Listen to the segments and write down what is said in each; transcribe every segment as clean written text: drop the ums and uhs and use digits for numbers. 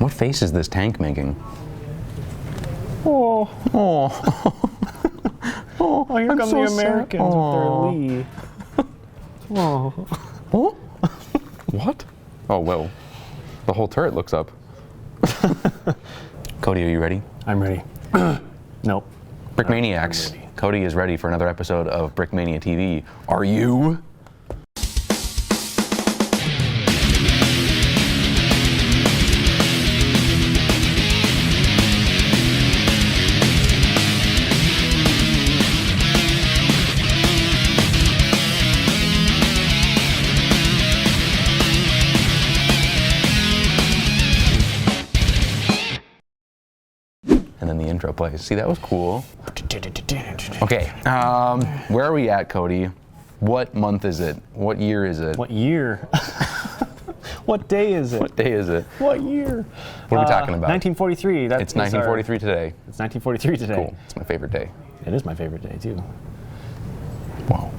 What face is this tank making? Oh, Oh. oh, here I'm come so the Americans sad. with their Lee. Oh. Oh? What? Oh, whoa. The whole turret looks up. Cody, are you ready? I'm ready. Nope. Brickmaniacs. I'm ready. Cody is ready for another episode of Brickmania TV. Are you? And then the intro plays. See, that was cool. Okay, where are we at, Cody? What month is it? What year is it? What year? What day is it? What day is it? What year? What are we talking about? 1943. It's 1943 today. It's 1943 today. Cool. It's my favorite day. It is my favorite day too. Wow.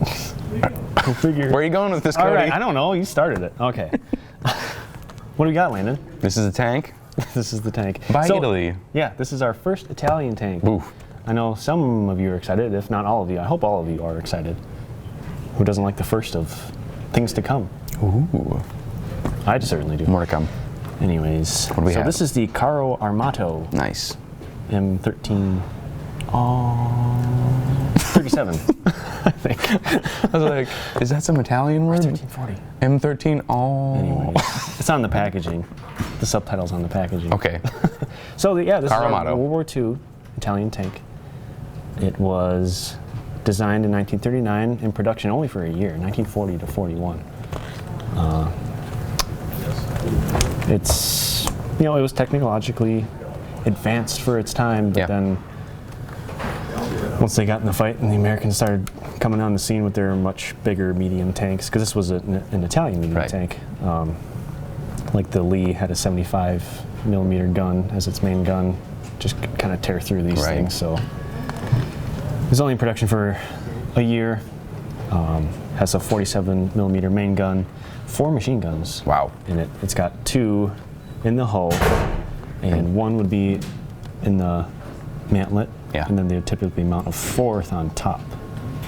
Go figure. Where are you going with this, Cody? All right, I don't know. You started it. Okay. What do we got, Landon? This is a tank This is the tank. by Italy. Yeah, this is our first Italian tank. Ooh. I know some of you are excited, if not all of you. I hope all of you are excited. Who doesn't like the first of things to come? Ooh. I certainly do. More to come. Anyways, What do we have? this is the Carro Armato Nice. M13. 37, I think. I was like, is that some Italian word? 1340. M13. Oh. Anyways, it's on the packaging. The subtitle's on the packaging. Okay. So yeah, this Carro is Armato. a World War II Italian tank. It was designed in 1939, in production only for a year, 1940 to 41. It's, it was technologically advanced for its time, but Yeah. then once they got in the fight and the Americans started coming on the scene with their much bigger medium tanks, because this was an Italian medium Right. tank, like the Lee had a 75 millimeter gun as its main gun, just kind of tear through these Right. things. So it was only in production for a year. Has a 47 millimeter main gun, 4 machine guns Wow. in it. It's got 2 in the hull, and 1 would be in the mantlet, Yeah. and then they would typically mount a 4th on top.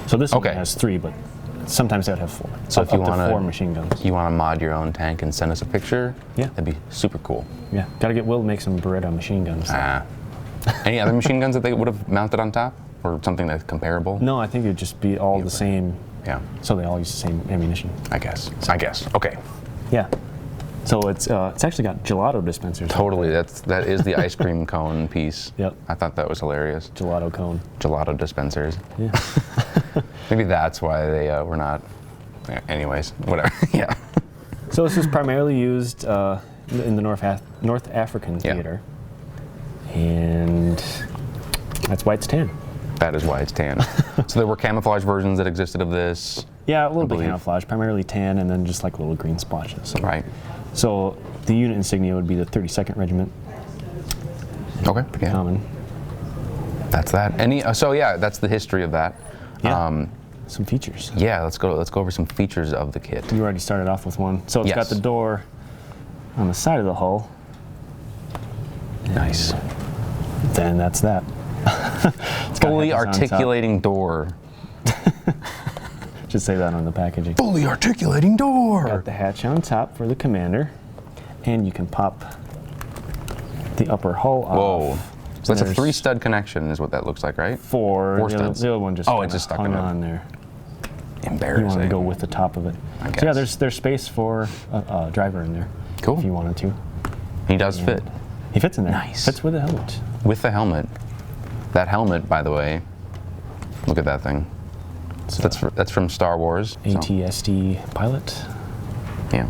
So this one Okay. has 3, but sometimes they would have 4. So if you up to wanna- 4 machine guns. You want to mod your own tank and send us a picture? Yeah. That'd be super cool. Yeah, gotta get Will to make some Beretta machine guns. Any other machine guns that they would have mounted on top? Or something that's comparable? No, I think it would just be all the same, Yeah, so they all use the same ammunition. I guess. Okay. Yeah. So it's actually got gelato dispensers. Totally. That is the ice cream cone piece. Yep. I thought that was hilarious. Gelato cone. Gelato dispensers. Yeah. Maybe that's why they were not. Anyways, whatever. Yeah. So this is primarily used in the North African Yeah. theater, and that's why it's tan. That is why it's tan. So there were camouflage versions that existed of this. Yeah, a little bit believe. camouflage, primarily tan, and then just like little green splotches. Right. So the unit insignia would be the 32nd Regiment. Okay. Yeah. Common. That's that. So yeah, that's the history of that. Yeah. Some features. Yeah. Let's go over some features of the kit. You already started off with one. So it's got Yes. the door on the side of the hull. Nice. Then that's that. It's got Fully hatches on top. articulating door. Should say that on the packaging. Fully articulating door. Got the hatch on top for the commander, and you can pop the upper hull off. Whoa. So that's a There's 3-stud connection is what that looks like, right? 4. Four The other, studs. the other one just Oh, kinda it's just stuck hung in it. on there. Embarrassing. You want to go with the top of it. I So yeah, guess. there's space for a driver in there. Cool. If you wanted to. He does fit. He fits in there. Nice. Fits with a helmet. With the helmet. That helmet, by the way, look at that thing. So That's from Star Wars. so- ATSD pilot. Yeah.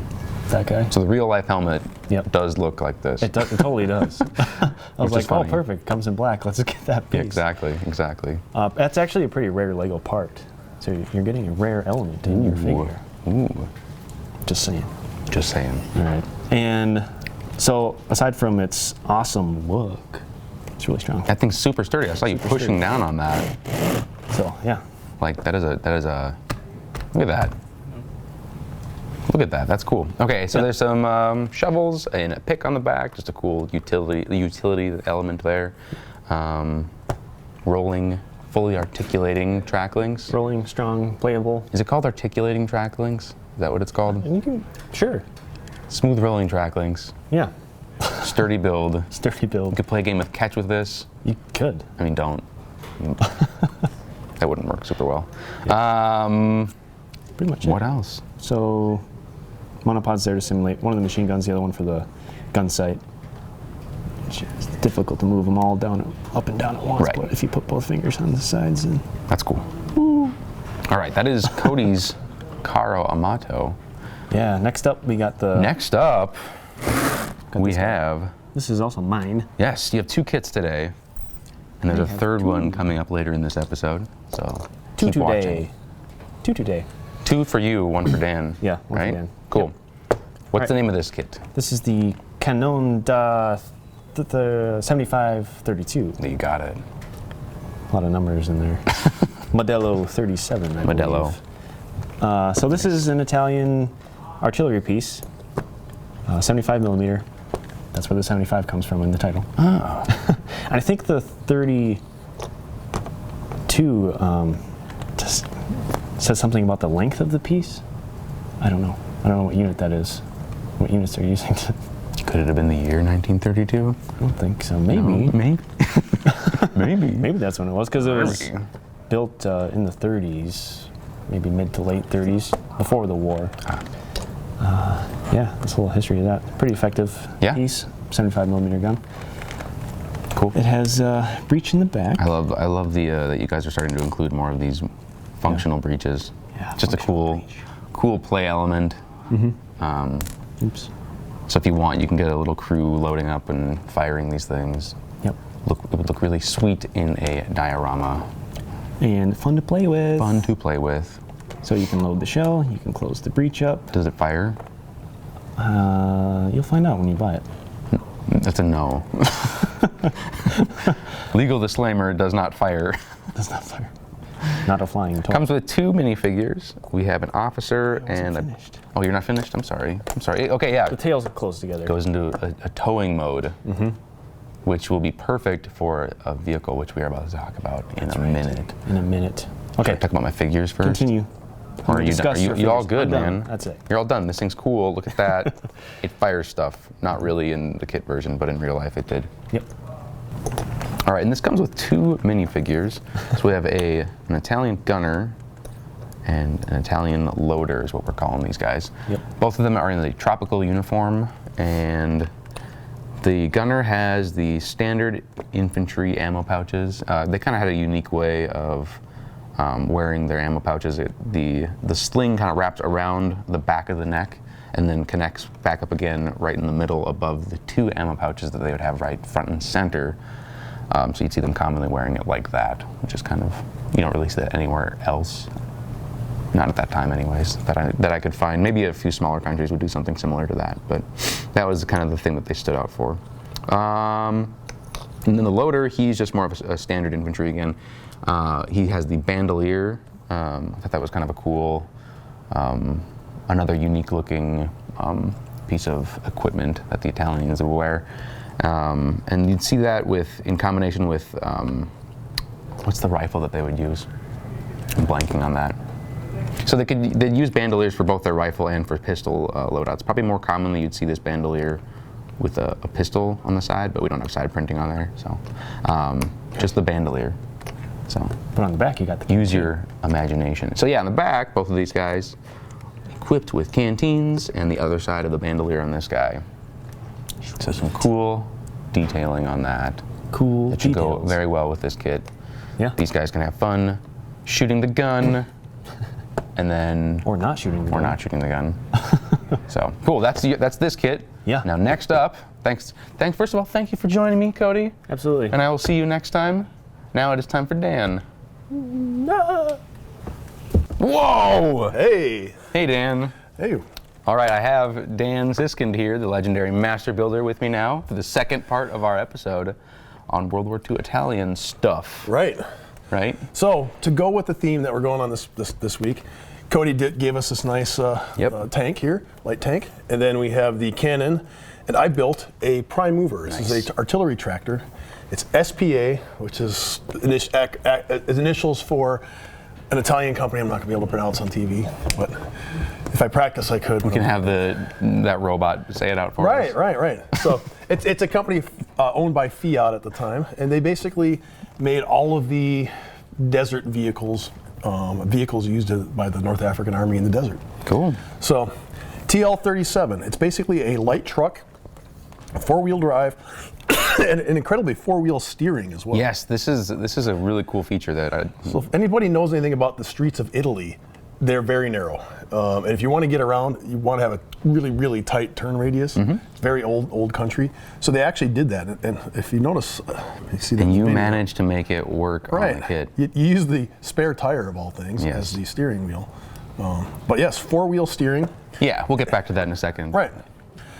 That guy. So the real life helmet Yep. does look like this. It Which totally does. I was is like, oh, funny. perfect. Comes in black. Let's get that Yeah, piece. exactly. That's actually a pretty rare Lego part. So you're getting a rare element in your figure. Ooh. Just saying. Just saying. All right. And so aside from its awesome look, it's really strong. That thing's super sturdy. I saw you pushing down on that. So yeah. Like that is a look at that. Look at that. That's cool. Okay, so there's some shovels and a pick on the back. Just a cool utility element there. Rolling, fully articulating track links. Rolling, strong, playable. Is it called articulating track links? Is that what it's called? Sure. Smooth rolling track links. Yeah. Sturdy build. Sturdy build. You could play a game of catch with this. You could. I mean, don't. That wouldn't work super well. Yeah. Pretty much it. What else? So, monopod's there to simulate one of the machine guns, the other one for the gun sight. It's difficult to move them all up and down at once, but if you put both fingers on the sides, and that's cool. Woo. All right, that is Cody's Carro Armato. Yeah. Next up, we got the. Next up, we have. This is also mine. Yes, you have 2 kits today, and there's a third one coming up later in this episode. So keep watching. 2 today. 2 for you, 1 for Dan. Yeah, 1 right? for Dan. Cool. Yep. What's the name of this kit? This is the Cannone 7532. You got it. A lot of numbers in there. Modello 37, I Modello. believe. So this is an Italian artillery piece, 75 millimeter. That's where the 75 comes from in the title. Oh. And I think the 32 just says something about the length of the piece. I don't know. I don't know what unit that is. What units they're using. Could it have been the year 1932? I don't think so. Maybe. No, maybe. Maybe. Maybe that's when it was, because it was built in the 30s, maybe mid to late 30s, before the war. Yeah, that's a little history of that. Pretty effective piece, 75 millimeter gun. Cool. It has breech in the back. I love the that you guys are starting to include more of these functional breeches. Yeah, just a cool play element. Mm-hmm. Oops. So if you want, you can get a little crew loading up and firing these things. Yep. It would look really sweet in a diorama. And fun to play with. Fun to play with. So you can load the shell, you can close the breech up. Does it fire? You'll find out when you buy it. That's a no. Legal disclaimer, does not fire. Does not fire. Not a flying toy. Comes with 2 minifigures. We have an officer and finished. Oh, you're not finished? I'm sorry. Okay, yeah. The tails are close together. Goes into a towing mode, which will be perfect for a vehicle, which we are about to talk about in a minute. In a minute. Okay. Okay. Talk about my figures first. Continue. Or are you done? Are you all good, man? That's it. You're all done. This thing's cool. Look at that. It fires stuff. Not really in the kit version, but in real life it did. Yep. All right, and this comes with 2 minifigures. So we have an Italian gunner and an Italian loader is what we're calling these guys. Yep. Both of them are in the tropical uniform, and the gunner has the standard infantry ammo pouches. They kind of had a unique way of wearing their ammo pouches. The sling kind of wraps around the back of the neck and then connects back up again right in the middle above the 2 ammo pouches that they would have right front and center. So you'd see them commonly wearing it like that, which is kind of, you don't really see that anywhere else. Not at that time anyways, that I could find. Maybe a few smaller countries would do something similar to that, but that was kind of the thing that they stood out for. And then the loader, he's just more of a standard infantry again. He has the bandolier. I thought that was kind of a cool, another unique looking piece of equipment that the Italians would wear. And you'd see that in combination with, what's the rifle that they would use? I'm blanking on that. So they'd use bandoliers for both their rifle and for pistol loadouts. Probably more commonly you'd see this bandolier with a pistol on the side, but we don't have side printing on there, so just the bandolier. So, but on the back you got the use your imagination. So yeah, on the back, both of these guys equipped with canteens, and the other side of the bandolier on this guy. So some cool detailing on that. Cool that should details. go very well with this kit. Yeah. These guys can have fun shooting the gun, and then or not shooting the gun. Or not shooting the gun. So cool. That's this kit. Yeah. Now next up, thanks. First of all, thank you for joining me, Cody. Absolutely. And I will see you next time. Now it is time for Dan. No. Whoa! Hey. Hey, Dan. Hey. All right, I have Dan Ziskind here, the legendary master builder, with me now for the second part of our episode on World War II Italian stuff. Right. Right? So, to go with the theme that we're going on this week, Cody gave us this nice tank here, light tank, and then we have the Cannone, and I built a prime mover. Nice. This is an artillery tractor. It's SPA, which is initials for an Italian company I'm not going to be able to pronounce on TV, but if I practice, I could. We can have that robot say it out for us. Right. So it's a company owned by Fiat at the time, and they basically made all of the desert vehicles used by the North African Army in the desert. Cool. So TL.37, it's basically a light truck, a four-wheel drive, and incredibly four-wheel steering as well. Yes, this is a really cool feature that So if anybody knows anything about the streets of Italy, they're very narrow. And if you want to get around, you want to have a really, really tight turn radius. It's very old country. So they actually did that. And if you notice, you see that. And you managed to make it work on the kit. You use the spare tire of all things as the steering wheel. But yes, four-wheel steering. Yeah, we'll get back to that in a second. Right.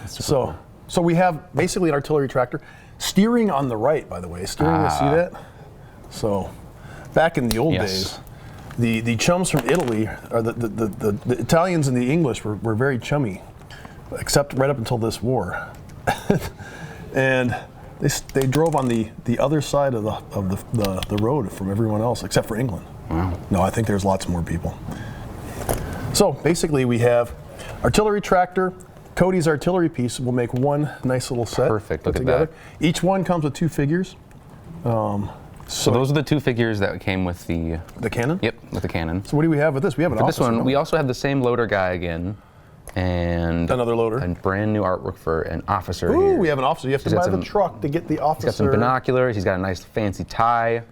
So we have basically an artillery tractor. Steering on the right, by the way. Steering, you see that? So back in the old days, the chums from Italy, or the Italians and the English were very chummy, except right up until this war. And they drove on the other side of the road from everyone else, except for England. Wow. No, I think there's lots more people. So basically we have artillery tractor, Cody's artillery piece. We'll make one nice little set. Perfect, put look together. at that. Each one comes with two figures. So those are the two figures that came with the Cannone? Yep, with the Cannone. So what do we have with this? We have an officer. This one, we also have the same loader guy again, and another loader. And brand new artwork for an officer. Ooh, here. we have an officer. You have to buy the truck to get the officer. He's got some binoculars. He's got a nice fancy tie.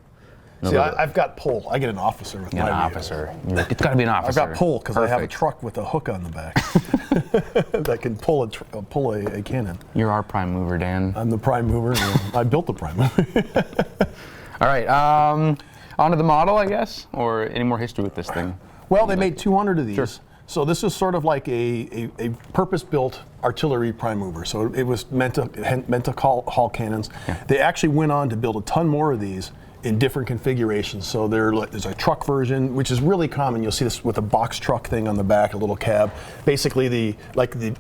See, I've got pull. I get an officer with my officer. It's got to be an officer. I've got pull because I have a truck with a hook on the back that can pull a Cannone. You're our prime mover, Dan. I'm the prime mover. I built the prime mover. All right, on to the model, I guess, or any more history with this thing? Well, they made 200 of these. Sure. So this is sort of like a purpose-built artillery prime mover. So it was meant to haul cannons. Yeah. They actually went on to build a ton more of these in different configurations. So there's a truck version, which is really common. You'll see this with a box truck thing on the back, a little cab. Basically the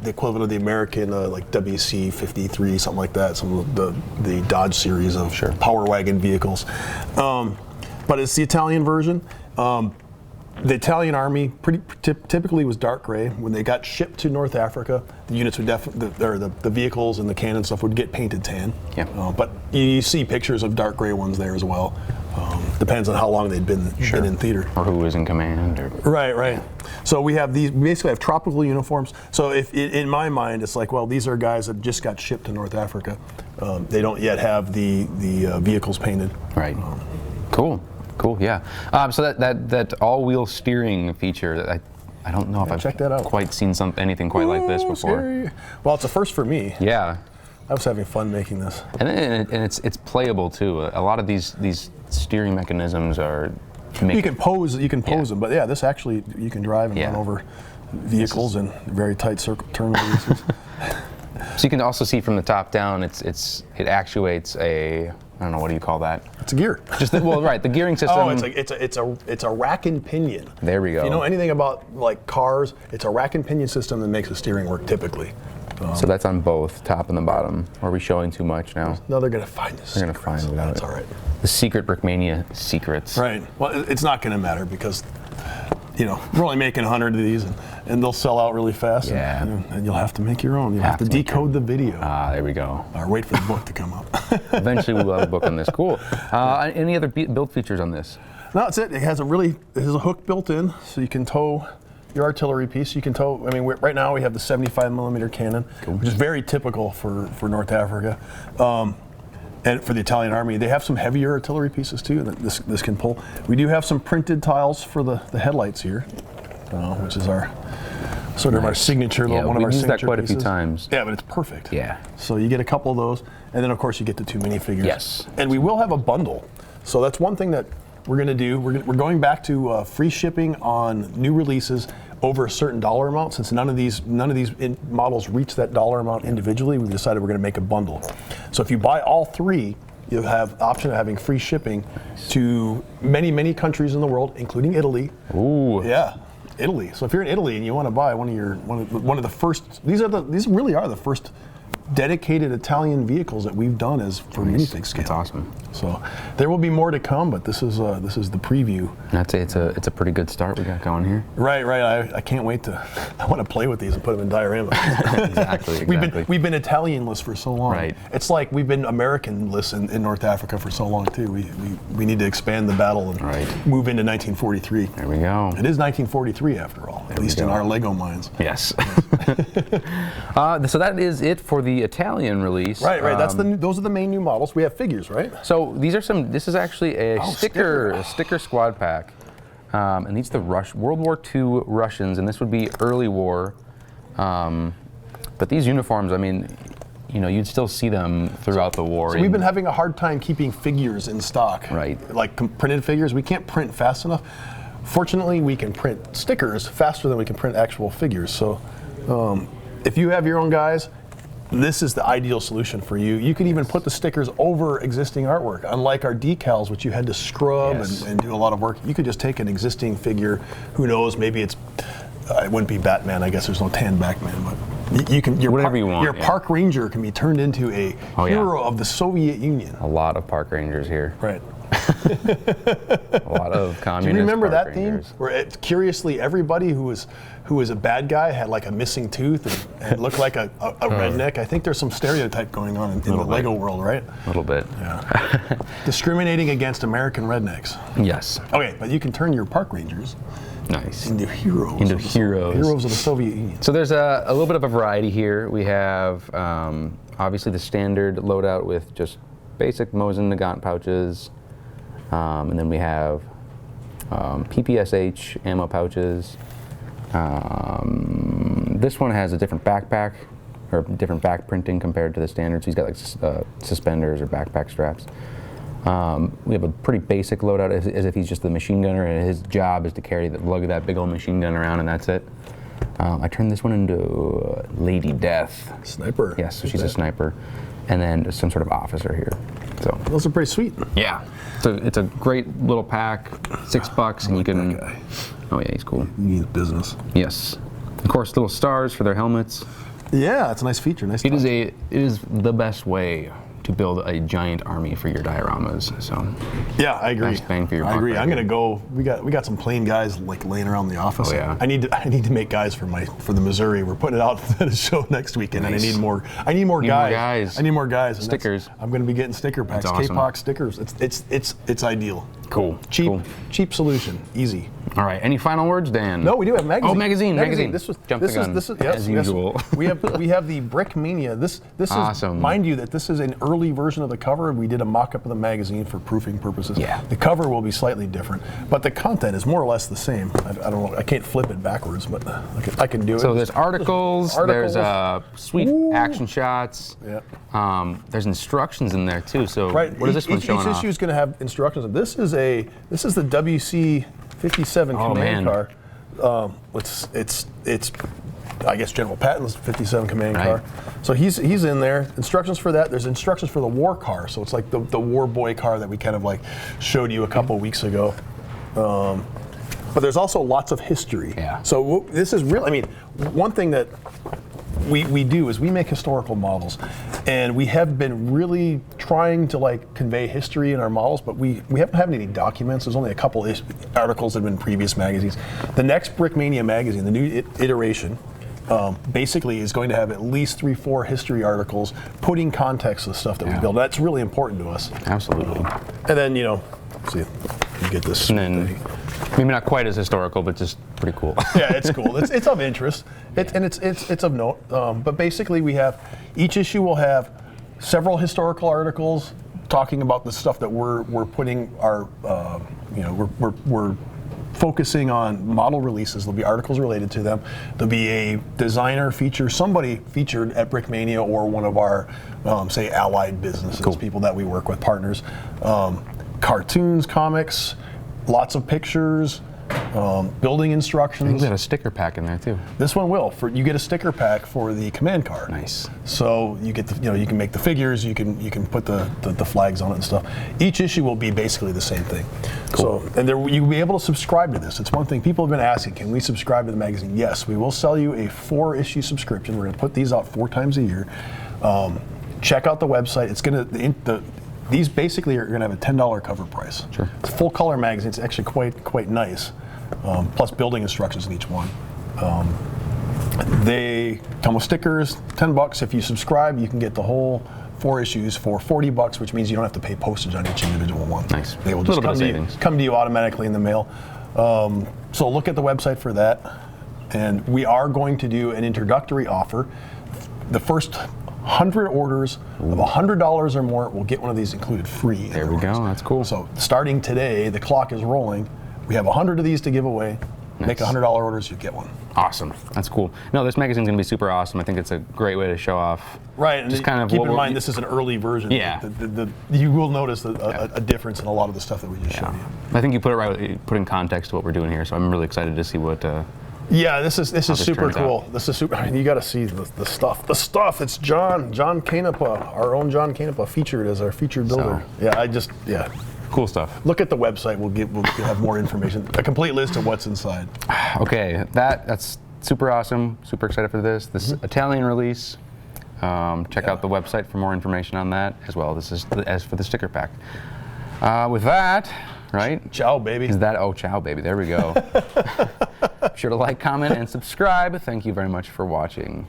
equivalent of the American like WC-53, something like that. Some of the Dodge series of power wagon vehicles. But it's the Italian version. The Italian Army typically was dark gray. When they got shipped to North Africa, the units would the vehicles and the cannon stuff would get painted tan. Yeah. But you see pictures of dark gray ones there as well. Depends on how long they'd been in theater. Or who was in command. Right. So we have these. We basically have tropical uniforms. So in my mind, it's like, well, these are guys that just got shipped to North Africa. They don't yet have the vehicles painted. Right. Cool, yeah. So that all-wheel steering feature, I don't know if I've quite seen anything quite like this before. Scary. Well, it's a first for me. Yeah. I was having fun making this. And it's playable too. A lot of these steering mechanisms are. You can pose them, but yeah, this actually you can drive and run over vehicles in very tight turn radiuses. So you can also see from the top down, it actuates a. I don't know, what do you call that? It's a gear. The gearing system. Oh, it's a rack and pinion. There we go. If you know anything about like cars, it's a rack and pinion system that makes the steering work typically. So that's on both, top and the bottom. Are we showing too much now? No, they're gonna find this. They're gonna find it. That's all right. The secret Brickmania secrets. Right. Well, it's not gonna matter because, we're only making 100 of these, and they'll sell out really fast. Yeah. And you'll have to make your own. You'll have to decode the video. There we go. Or wait for the book to come up. Eventually, we'll have a book on this. Cool. Any other build features on this? No, that's it. It has a hook built in, so you can tow your artillery piece. You can tow. I mean, right now we have the 75mm cannon, which is very typical for North Africa. And for the Italian Army, they have some heavier artillery pieces too that this can pull. We do have some printed tiles for the headlights here, which is our signature, one of our signature pieces. We've used that quite a few times. Yeah, but it's perfect. Yeah. So you get a couple of those, and then of course you get the two minifigures. Yes. And we will have a bundle. So that's one thing that we're going to do. We're going back to free shipping on new releases over a certain dollar amount. Since none of these models reach that dollar amount individually, we've decided we're going to make a bundle. So if you buy all three, you have the option of having free shipping to many countries in the world, including Italy. Ooh. Yeah. Italy. So if you're in Italy and you want to buy one of the first, these really are the first dedicated Italian vehicles that we've done as for minifig scale. That's awesome. So there will be more to come, but this is the preview. I'd say it's a pretty good start we got going here. Right. I can't wait to. I want to play with these and put them in dioramas. Exactly. We've been Italian-less for so long. Right. It's like we've been American-less in North Africa for so long too. We need to expand the battle and move into 1943. There we go. It is 1943 after all, at least in our Lego minds. Yes. So that is it for the Italian release. Right. Those are the main new models. We have figures, right? So these are this is actually a sticker squad pack. And these are the World War II Russians, and this would be early war. But these uniforms, I mean, you'd still see them throughout the war. So we've been having a hard time keeping figures in stock. Right. Like printed figures, we can't print fast enough. Fortunately, we can print stickers faster than we can print actual figures. So if you have your own guys, this is the ideal solution for you. You can even put the stickers over existing artwork. Unlike our decals, which you had to scrub and do a lot of work, you could just take an existing figure. Who knows? Maybe it wouldn't be Batman. I guess there's no tan Batman, but you can. Whatever you want. Your park ranger can be turned into a hero of the Soviet Union. A lot of park rangers here. Right. A lot of communist. Do you remember park that rangers. theme? Where curiously, everybody who was a bad guy had like a missing tooth and looked like a redneck. I think there's some stereotype going on in the Lego world, right? A little bit. Yeah. Discriminating against American rednecks. Yes. Okay, but you can turn your park rangers into heroes. Heroes of the Soviet Union. So there's a little bit of a variety here. We have obviously the standard loadout with just basic Mosin Nagant pouches. And then we have PPSH ammo pouches. This one has a different backpack, or different back printing compared to the standard. So he's got like suspenders or backpack straps. We have a pretty basic loadout as if he's just the machine gunner, and his job is to lug that big old machine gun around, and that's it. I turned this one into Lady Death. Sniper. Yes, so she's a sniper. And then some sort of officer here. So those are pretty sweet. Yeah. So it's a great little pack, $6, and you can. Oh yeah, he's cool. He needs business. Yes. Of course, little stars for their helmets. Yeah, it's a nice feature. Nice. It is the best way to build a giant army for your dioramas. So yeah, I agree. Nice bang for your buck. I agree. Right I'm gonna go. We got some plain guys like laying around the office. Oh yeah. I need to make guys for the Missouri. We're putting it out at a show next weekend, nice. and I need more guys. I need more guys. And stickers. I'm gonna be getting sticker packs. That's awesome. K-Pox stickers. It's ideal. Cool. Cheap solution. Easy. All right. Any final words, Dan? No, we do have magazine. Oh, magazine. This is yes, as usual. We have the Brickmania. This awesome. is, mind you, that this is an early version of the cover. We did a mock-up of the magazine for proofing purposes. Yeah. The cover will be slightly different, but the content is more or less the same. I don't know. I can't flip it backwards, but I can do it. So there's articles. There's sweet action shots. Yeah. There's instructions in there too. So right. What is this one showing Each issue is going to have instructions. This is the WC 57 command car. It's I guess General Patton's 57 command car. So he's in there. Instructions for that. There's instructions for the war car. So it's like the war boy car that we kind of like showed you a couple weeks ago. But there's also lots of history. Yeah. So this is really, I mean, one thing that we do is we make historical models, and we have been really trying to like convey history in our models, but we haven't had any documents. There's only a couple articles that have been in previous magazines. The next Brickmania magazine, the new iteration, basically is going to have at least 3-4 history articles putting context to the stuff that we build. That's really important to us. Absolutely. And then, see, you get this. And then, maybe not quite as historical, but just pretty cool. Yeah, it's cool. It's of interest. It's of note. But basically, each issue will have several historical articles talking about the stuff that we're putting our, we're focusing on model releases. There'll be articles related to them. There'll be a designer feature, somebody featured at Brickmania or one of our, say, allied businesses, people that we work with, partners. Cartoons, comics, lots of pictures, building I think instructions. we have a sticker pack in there too. This one will. You get a sticker pack for the command card. Nice. So you get you can make the figures, you can put the flags on it and stuff. Each issue will be basically the same thing. Cool. So you'll be able to subscribe to this. It's one thing people have been asking, can we subscribe to the magazine? Yes, we will sell you a 4-issue subscription. We're going to put these out 4 times a year. Check out the website. It's going to these basically are going to have a $10 cover price. Sure. It's a full color magazine. It's actually quite nice. Plus building instructions in each one. They come with stickers, $10. If you subscribe, you can get the whole 4 issues for $40, which means you don't have to pay postage on each individual one. Nice. They will just come to you automatically in the mail. So look at the website for that. And we are going to do an introductory offer. The first 100 orders of $100 or more will get one of these included free. There we go. That's cool. So starting today, the clock is rolling. We have 100 of these to give away. Nice. Make $100 orders, you get one. Awesome. That's cool. No, this magazine's going to be super awesome. I think it's a great way to show off. Right, and just kind of keep in mind this is an early version. Yeah. You will notice a difference in a lot of the stuff that we just showed you. I think you put in context to what we're doing here, so I'm really excited to see what. Yeah, this is super cool. Out. This is super. I mean, you got to see the stuff. The stuff. It's John Canepa, our own John Canepa, featured as our featured builder. So. Yeah. Cool stuff. Look at the website. We'll have more information. A complete list of what's inside. Okay, that's super awesome. Super excited for this. This Italian release. Check out the website for more information on that, as well as for the sticker pack. With that, right? Ciao, baby. Ciao, baby. There we go. Be sure to like, comment, and subscribe. Thank you very much for watching.